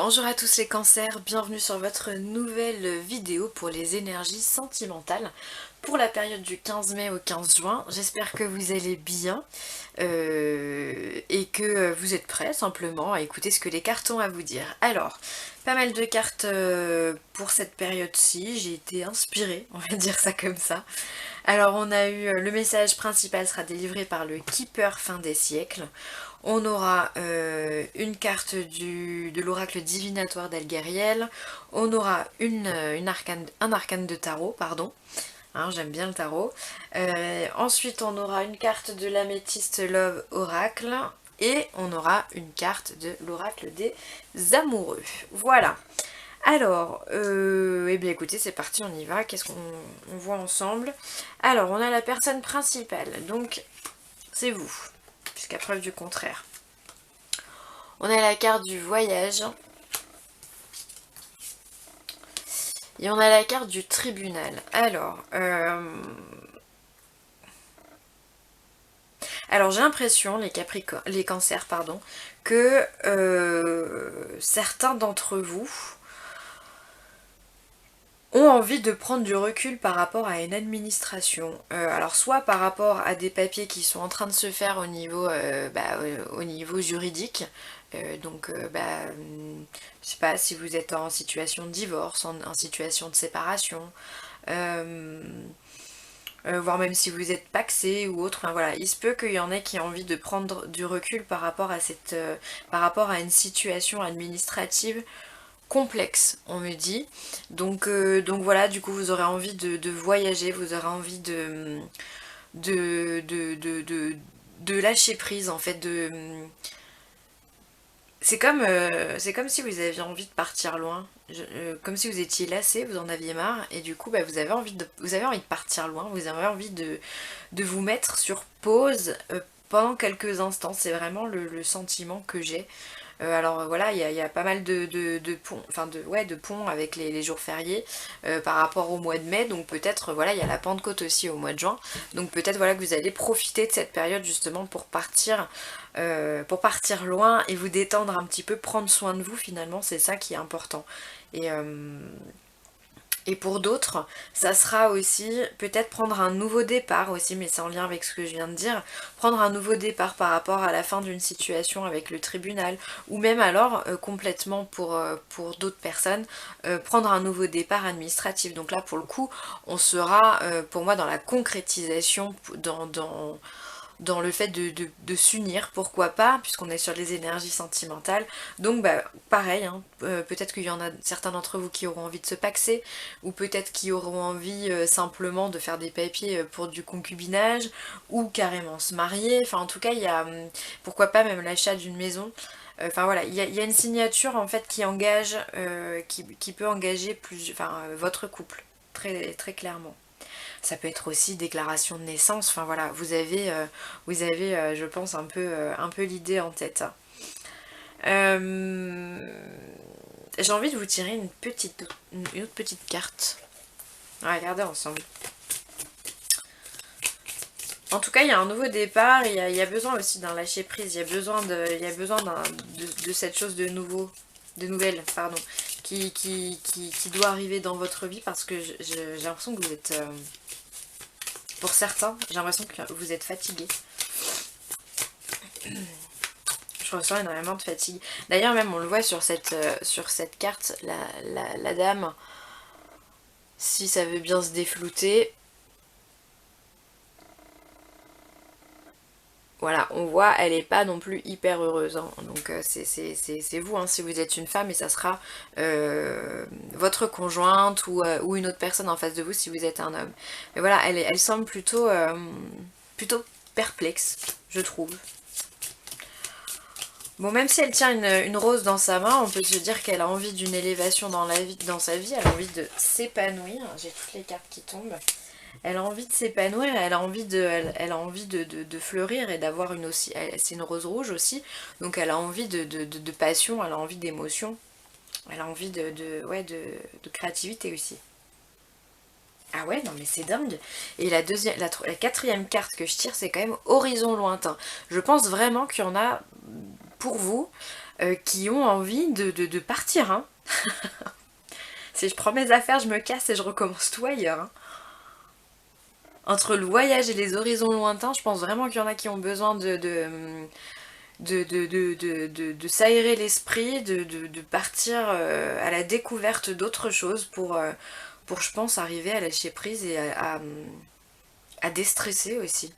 Bonjour à tous les cancers, bienvenue sur votre nouvelle vidéo pour les énergies sentimentales pour la période du 15 mai au 15 juin. J'espère que vous allez bien et que vous êtes prêts simplement à écouter ce que les cartes ont à vous dire. Alors, pas mal de cartes pour cette période-ci, j'ai été inspirée, on va dire ça comme ça. Alors on a eu le message principal sera délivré par le Keeper fin des siècles. On aura une carte de l'oracle divinatoire d'Algariel. On aura un arcane de tarot, pardon. Hein, j'aime bien le tarot. Ensuite, on aura une carte de l'améthyste Love Oracle. Et on aura une carte de l'oracle des amoureux. Voilà. Alors, eh bien écoutez, c'est parti, on y va. Qu'est-ce qu'on voit ensemble? Alors, on a la personne principale. Donc, c'est vous. Jusqu'à preuve du contraire. On a la carte du voyage. Et on a la carte du tribunal. Alors j'ai l'impression, les cancers, pardon, que certains d'entre vous ont envie de prendre du recul par rapport à une administration. Alors soit par rapport à des papiers qui sont en train de se faire au niveau juridique. Je sais pas si vous êtes en situation de divorce, en situation de séparation, voire même si vous êtes pacsé ou autre. Enfin, voilà, il se peut qu'il y en ait qui aient envie de prendre du recul par rapport à par rapport à une situation administrative complexe, on me dit. Donc voilà, du coup vous aurez envie de voyager, vous aurez envie de, de lâcher prise en fait, c'est comme si vous aviez envie de partir loin, comme si vous étiez lassé, vous en aviez marre, et du coup vous avez envie de partir loin, vous avez envie de vous mettre sur pause pendant quelques instants, c'est vraiment le sentiment que j'ai. Voilà, il y a pas mal de ponts, de ponts avec les jours fériés par rapport au mois de mai, donc peut-être voilà, il y a la Pentecôte aussi au mois de juin, donc peut-être voilà que vous allez profiter de cette période justement pour partir loin et vous détendre un petit peu, prendre soin de vous finalement, c'est ça qui est important. Et, euh, et pour d'autres, ça sera aussi peut-être prendre un nouveau départ aussi, mais c'est en lien avec ce que je viens de dire, prendre un nouveau départ par rapport à la fin d'une situation avec le tribunal, ou même alors complètement pour d'autres personnes, prendre un nouveau départ administratif. Donc là pour le coup, on sera pour moi dans la concrétisation, dans le fait de s'unir, pourquoi pas, puisqu'on est sur les énergies sentimentales. Donc bah pareil, hein, peut-être qu'il y en a certains d'entre vous qui auront envie de se paxer, ou peut-être qui auront envie simplement de faire des papiers pour du concubinage, ou carrément se marier. Enfin en tout cas il y a pourquoi pas même l'achat d'une maison. Enfin voilà, il y a une signature en fait qui engage, qui peut engager votre couple, très, très clairement. Ça peut être aussi déclaration de naissance, enfin voilà, vous avez je pense, un peu l'idée en tête. Euh, j'ai envie de vous tirer une autre petite carte. On va regarder ensemble. En tout cas, il y a un nouveau départ, il y a besoin aussi d'un lâcher prise, il y a besoin de cette chose de nouvelle, pardon, qui doit arriver dans votre vie parce que j'ai l'impression que vous êtes, pour certains, j'ai l'impression que vous êtes fatigué. Je ressens énormément de fatigue. D'ailleurs, même on le voit sur cette carte, la dame, si ça veut bien se déflouter. Voilà, on voit, elle est pas non plus hyper heureuse. Hein. Donc c'est vous, hein, si vous êtes une femme, et ça sera votre conjointe ou une autre personne en face de vous si vous êtes un homme. Mais voilà, elle semble plutôt perplexe, je trouve. Bon, même si elle tient une rose dans sa main, on peut se dire qu'elle a envie d'une élévation dans sa vie, elle a envie de s'épanouir. J'ai toutes les cartes qui tombent. Elle a envie de s'épanouir, elle a envie de fleurir et d'avoir une aussi. C'est une rose rouge aussi, donc elle a envie de passion, elle a envie d'émotion, elle a envie de créativité aussi. Ah ouais, non mais c'est dingue. Et la quatrième carte que je tire, c'est quand même horizon lointain. Je pense vraiment qu'il y en a pour vous. qui ont envie de partir. Hein. Si je prends mes affaires, je me casse et je recommence tout ailleurs. Hein. Entre le voyage et les horizons lointains, je pense vraiment qu'il y en a qui ont besoin de s'aérer l'esprit, de partir à la découverte d'autres choses pour, je pense, arriver à lâcher prise et à déstresser aussi.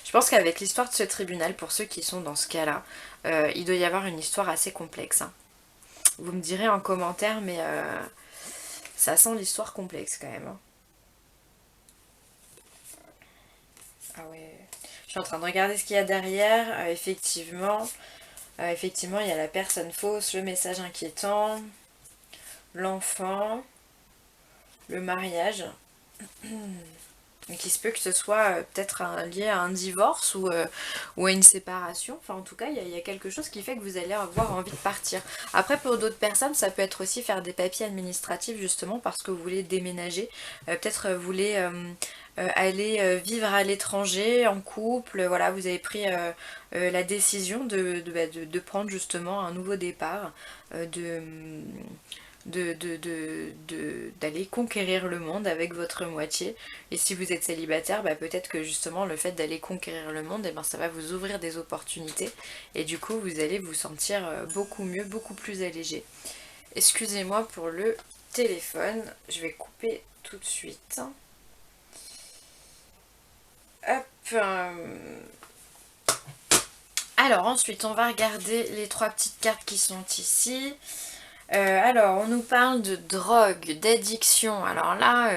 Je pense qu'avec l'histoire de ce tribunal, pour ceux qui sont dans ce cas-là, il doit y avoir une histoire assez complexe. Hein. Vous me direz en commentaire, mais ça sent l'histoire complexe quand même. Hein. Ah ouais. Je suis en train de regarder ce qu'il y a derrière. Effectivement, il y a la personne fausse, le message inquiétant, l'enfant, le mariage. Donc il se peut que ce soit peut-être lié à un divorce ou à une séparation. Enfin en tout cas il y a quelque chose qui fait que vous allez avoir envie de partir. Après pour d'autres personnes ça peut être aussi faire des papiers administratifs justement parce que vous voulez déménager. Peut-être vous voulez aller vivre à l'étranger en couple. Voilà vous avez pris la décision de prendre justement un nouveau départ. D'aller conquérir le monde avec votre moitié. Et si vous êtes célibataire, bah peut-être que justement le fait d'aller conquérir le monde, et ben ça va vous ouvrir des opportunités et du coup vous allez vous sentir beaucoup mieux, beaucoup plus allégé. Excusez-moi pour le téléphone, je vais couper tout de suite. Hop. Alors ensuite on va regarder les 3 petites cartes qui sont ici. Alors, on nous parle de drogue, d'addiction. Alors là,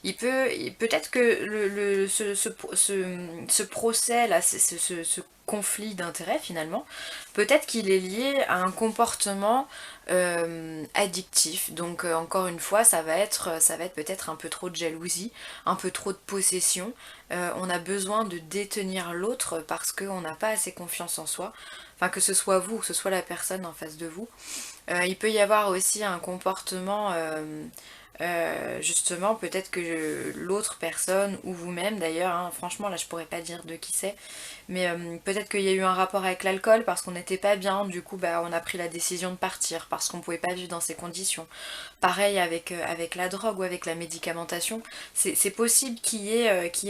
peut-être que ce procès là, ce conflit d'intérêts finalement, peut-être qu'il est lié à un comportement addictif. Donc encore une fois, ça va être peut-être un peu trop de jalousie, un peu trop de possession. On a besoin de détenir l'autre parce qu'on n'a pas assez confiance en soi. Enfin, que ce soit vous ou que ce soit la personne en face de vous. Il peut y avoir aussi un comportement, justement, peut-être que l'autre personne, ou vous-même d'ailleurs, hein, franchement là je pourrais pas dire de qui c'est, mais peut-être qu'il y a eu un rapport avec l'alcool parce qu'on n'était pas bien, du coup bah, on a pris la décision de partir parce qu'on pouvait pas vivre dans ces conditions. Pareil avec la drogue ou avec la médicamentation, c'est possible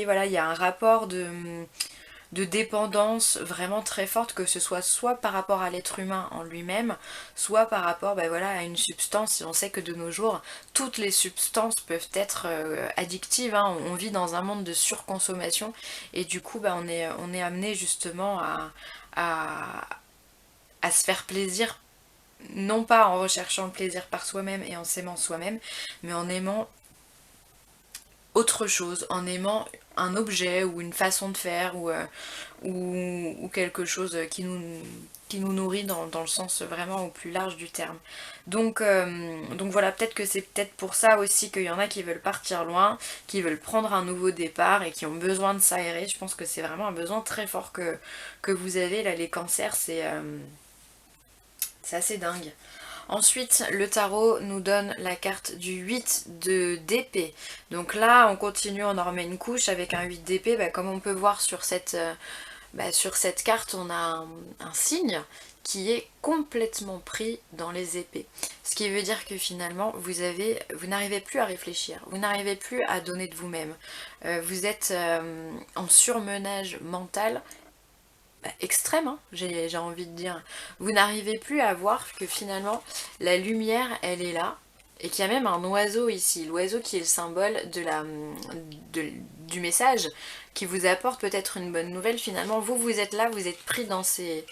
voilà, il y a un rapport de dépendance vraiment très forte, que ce soit par rapport à l'être humain en lui-même, soit par rapport bah voilà, à une substance. Et on sait que de nos jours, toutes les substances peuvent être addictives. Hein. On vit dans un monde de surconsommation et du coup bah, on est amené justement à, à se faire plaisir, non pas en recherchant le plaisir par soi-même et en s'aimant soi-même, mais en aimant autre chose, en aimant un objet ou une façon de faire ou quelque chose qui nous nourrit dans le sens vraiment au plus large du terme. Donc voilà, peut-être que c'est peut-être pour ça aussi qu'il y en a qui veulent partir loin, qui veulent prendre un nouveau départ et qui ont besoin de s'aérer. Je pense que c'est vraiment un besoin très fort que vous avez là, les cancers, c'est assez dingue. Ensuite, le tarot nous donne la carte du 8 d'épée. Donc là, on continue, on en remet une couche avec un 8 d'épée. Bah, comme on peut voir sur cette carte, on a un signe qui est complètement pris dans les épées. Ce qui veut dire que finalement, vous n'arrivez plus à réfléchir, vous n'arrivez plus à donner de vous-même. Vous êtes en surmenage mental extrême, hein, j'ai envie de dire. Vous n'arrivez plus à voir que finalement la lumière elle est là et qu'il y a même un oiseau ici, l'oiseau qui est le symbole du message qui vous apporte peut-être une bonne nouvelle. Finalement vous êtes là, vous êtes pris dans ces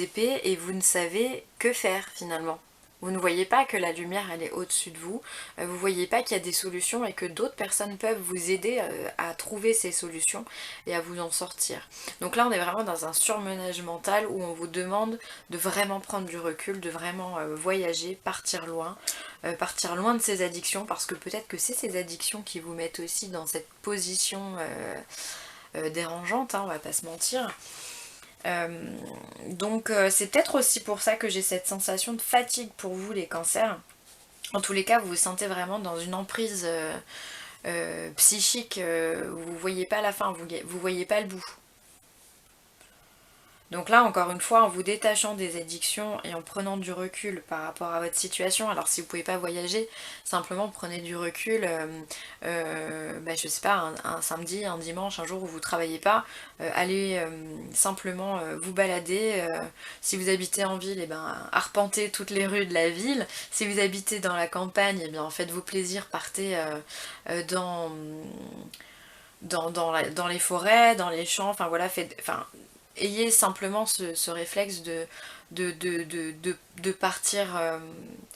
épées et vous ne savez que faire finalement. Vous ne voyez pas que la lumière elle est au-dessus de vous, vous ne voyez pas qu'il y a des solutions et que d'autres personnes peuvent vous aider à trouver ces solutions et à vous en sortir. Donc là on est vraiment dans un surmenage mental où on vous demande de vraiment prendre du recul, de vraiment voyager, partir loin de ces addictions parce que peut-être que c'est ces addictions qui vous mettent aussi dans cette position dérangeante, hein, on va pas se mentir. Donc c'est peut-être aussi pour ça que j'ai cette sensation de fatigue pour vous les cancers. En tous les cas vous vous sentez vraiment dans une emprise psychique, vous voyez pas la fin, vous voyez pas le bout. Donc là, encore une fois, en vous détachant des addictions et en prenant du recul par rapport à votre situation, alors si vous pouvez pas voyager, simplement prenez du recul, je sais pas, un samedi, un dimanche, un jour où vous travaillez pas, allez simplement vous balader. Si vous habitez en ville, et ben arpentez toutes les rues de la ville. Si vous habitez dans la campagne, et bien faites-vous plaisir, partez dans les forêt, dans les champs, enfin voilà, ayez simplement ce réflexe de partir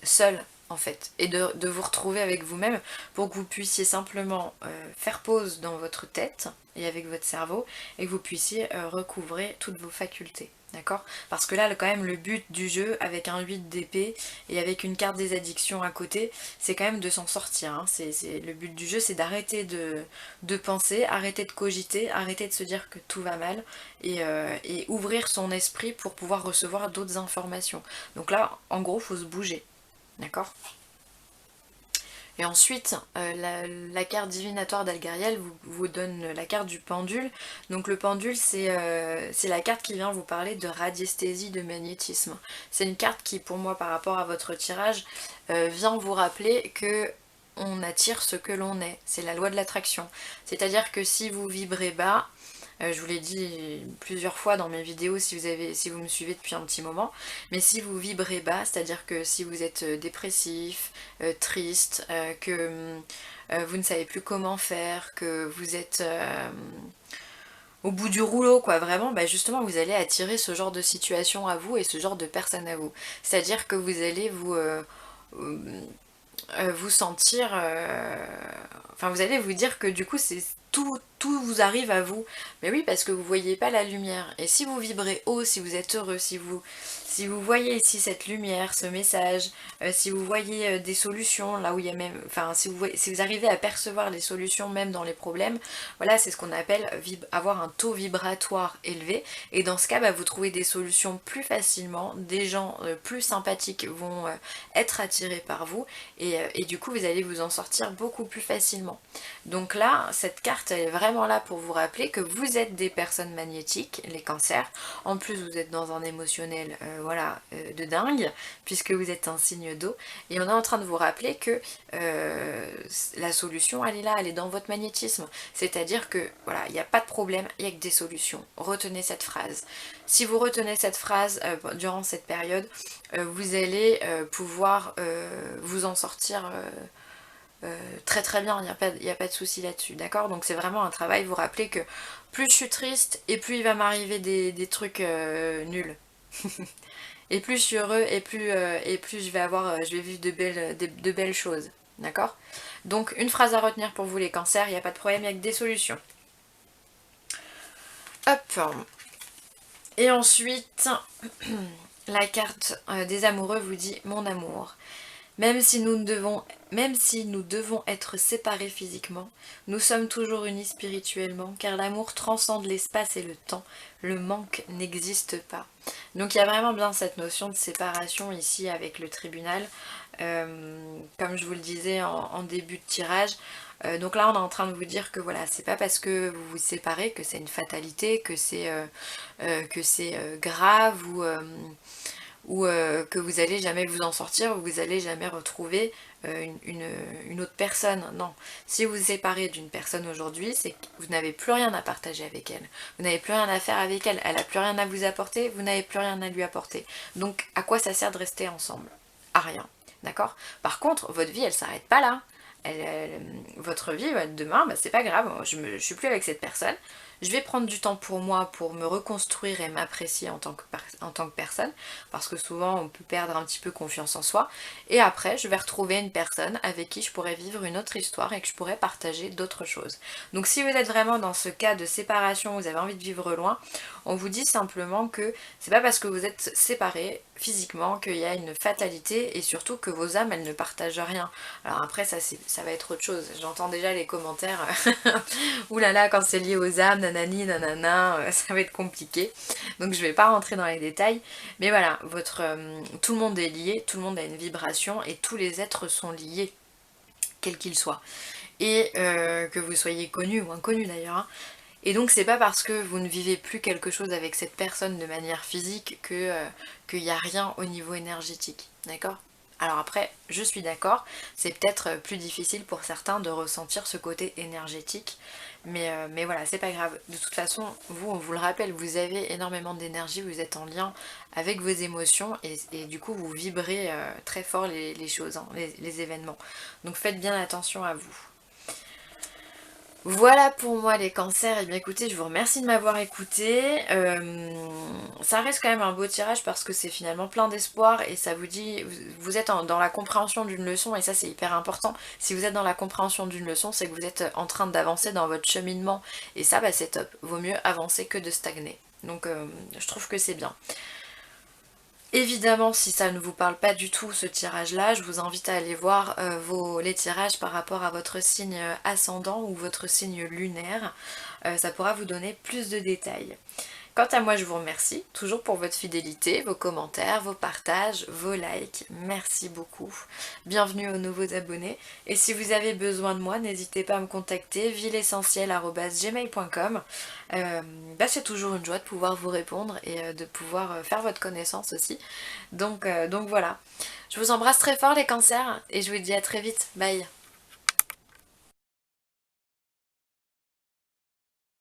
seul en fait, et de vous retrouver avec vous-même pour que vous puissiez simplement faire pause dans votre tête et avec votre cerveau, et que vous puissiez recouvrer toutes vos facultés. D'accord? Parce que là, quand même, le but du jeu, avec un 8 d'épée et avec une carte des addictions à côté, c'est quand même de s'en sortir. Hein. Le but du jeu, c'est d'arrêter de penser, arrêter de cogiter, arrêter de se dire que tout va mal, et ouvrir son esprit pour pouvoir recevoir d'autres informations. Donc là, en gros, faut se bouger. D'accord? Et ensuite, la carte divinatoire d'Algariel vous donne la carte du pendule. Donc le pendule, c'est la carte qui vient vous parler de radiesthésie, de magnétisme. C'est une carte qui, pour moi, par rapport à votre tirage, vient vous rappeler que on attire ce que l'on est. C'est la loi de l'attraction. C'est-à-dire que si vous vibrez bas, je vous l'ai dit plusieurs fois dans mes vidéos si vous me suivez depuis un petit moment, mais si vous vibrez bas, c'est-à-dire que si vous êtes dépressif, triste, que vous ne savez plus comment faire, que vous êtes au bout du rouleau, quoi, vraiment, bah justement, vous allez attirer ce genre de situation à vous et ce genre de personnes à vous. C'est-à-dire que vous allez euh, vous sentir... Enfin, vous allez vous dire que du coup, tout vous arrive à vous. Mais oui, parce que vous voyez pas la lumière. Et si vous vibrez haut, si vous êtes heureux, si vous voyez ici cette lumière, ce message, si vous voyez des solutions, là où il y a même... Enfin, si vous arrivez à percevoir les solutions même dans les problèmes, voilà, c'est ce qu'on appelle avoir un taux vibratoire élevé. Et dans ce cas, bah, vous trouvez des solutions plus facilement, des gens plus sympathiques vont être attirés par vous, et du coup, vous allez vous en sortir beaucoup plus facilement. Donc là, cette carte, elle est vraiment là pour vous rappeler que vous êtes des personnes magnétiques, les cancers. En plus, vous êtes dans un émotionnel de dingue, puisque vous êtes un signe d'eau. Et on est en train de vous rappeler que la solution, elle est là, elle est dans votre magnétisme. C'est-à-dire que, voilà, il n'y a pas de problème, il n'y a que des solutions. Retenez cette phrase. Si vous retenez cette phrase durant cette période, vous allez pouvoir vous en sortir très très bien, il n'y a pas de souci là-dessus, d'accord? Donc c'est vraiment un travail, vous rappelez que plus je suis triste, et plus il va m'arriver des trucs nuls. Et plus je suis heureux, et plus je vais vivre de belles choses, d'accord? Donc une phrase à retenir pour vous les cancers, il n'y a pas de problème, il y a que des solutions. Hop. Et ensuite, la carte des amoureux vous dit mon amour. Même si nous devons être séparés physiquement, nous sommes toujours unis spirituellement, car l'amour transcende l'espace et le temps. Le manque n'existe pas. Donc il y a vraiment bien cette notion de séparation ici avec le tribunal. Comme je vous le disais en début de tirage. Donc là on est en train de vous dire que voilà, c'est pas parce que vous vous séparez que c'est une fatalité, que c'est grave, ou que vous allez jamais vous en sortir, ou vous allez jamais retrouver une autre personne. Non, si vous vous séparez d'une personne aujourd'hui, c'est que vous n'avez plus rien à partager avec elle, vous n'avez plus rien à faire avec elle, elle n'a plus rien à vous apporter, vous n'avez plus rien à lui apporter. Donc à quoi ça sert de rester ensemble? À rien, d'accord? Par contre, votre vie, elle s'arrête pas là. Votre vie, demain, bah, c'est pas grave, je suis plus avec cette personne, je vais prendre du temps pour moi pour me reconstruire et m'apprécier en tant que personne, parce que souvent on peut perdre un petit peu confiance en soi, et après je vais retrouver une personne avec qui je pourrais vivre une autre histoire et que je pourrais partager d'autres choses. Donc si vous êtes vraiment dans ce cas de séparation, vous avez envie de vivre loin, on vous dit simplement que c'est pas parce que vous êtes séparés physiquement qu'il y a une fatalité, et surtout que vos âmes elles ne partagent rien. Alors après ça va être autre chose, j'entends déjà les commentaires ouh là là, quand c'est lié aux âmes, nanani nanana, ça va être compliqué, donc je vais pas rentrer dans les détails, mais voilà, tout le monde est lié, tout le monde a une vibration, et tous les êtres sont liés, quels qu'ils soient, et que vous soyez connu ou inconnu d'ailleurs, hein. Et donc c'est pas parce que vous ne vivez plus quelque chose avec cette personne de manière physique que qu'il n'y a rien au niveau énergétique, d'accord? Alors après, je suis d'accord, c'est peut-être plus difficile pour certains de ressentir ce côté énergétique, mais voilà, c'est pas grave. De toute façon, vous, on vous le rappelle, vous avez énormément d'énergie, vous êtes en lien avec vos émotions et du coup vous vibrez très fort les choses, hein, les événements. Donc faites bien attention à vous. Voilà pour moi les cancers, et bien écoutez, je vous remercie de m'avoir écouté. Ça reste quand même un beau tirage parce que c'est finalement plein d'espoir et ça vous dit, vous êtes dans la compréhension d'une leçon et ça c'est hyper important. Si vous êtes dans la compréhension d'une leçon, c'est que vous êtes en train d'avancer dans votre cheminement et ça bah, c'est top, vaut mieux avancer que de stagner. Donc je trouve que c'est bien. Évidemment, si ça ne vous parle pas du tout ce tirage-là, je vous invite à aller voir les tirages par rapport à votre signe ascendant ou votre signe lunaire. Ça pourra vous donner plus de détails. Quant à moi, je vous remercie toujours pour votre fidélité, vos commentaires, vos partages, vos likes. Merci beaucoup. Bienvenue aux nouveaux abonnés. Et si vous avez besoin de moi, n'hésitez pas à me contacter villeessentielle@gmail.com. C'est toujours une joie de pouvoir vous répondre et de pouvoir faire votre connaissance aussi. Donc voilà. Je vous embrasse très fort les cancers et je vous dis à très vite. Bye.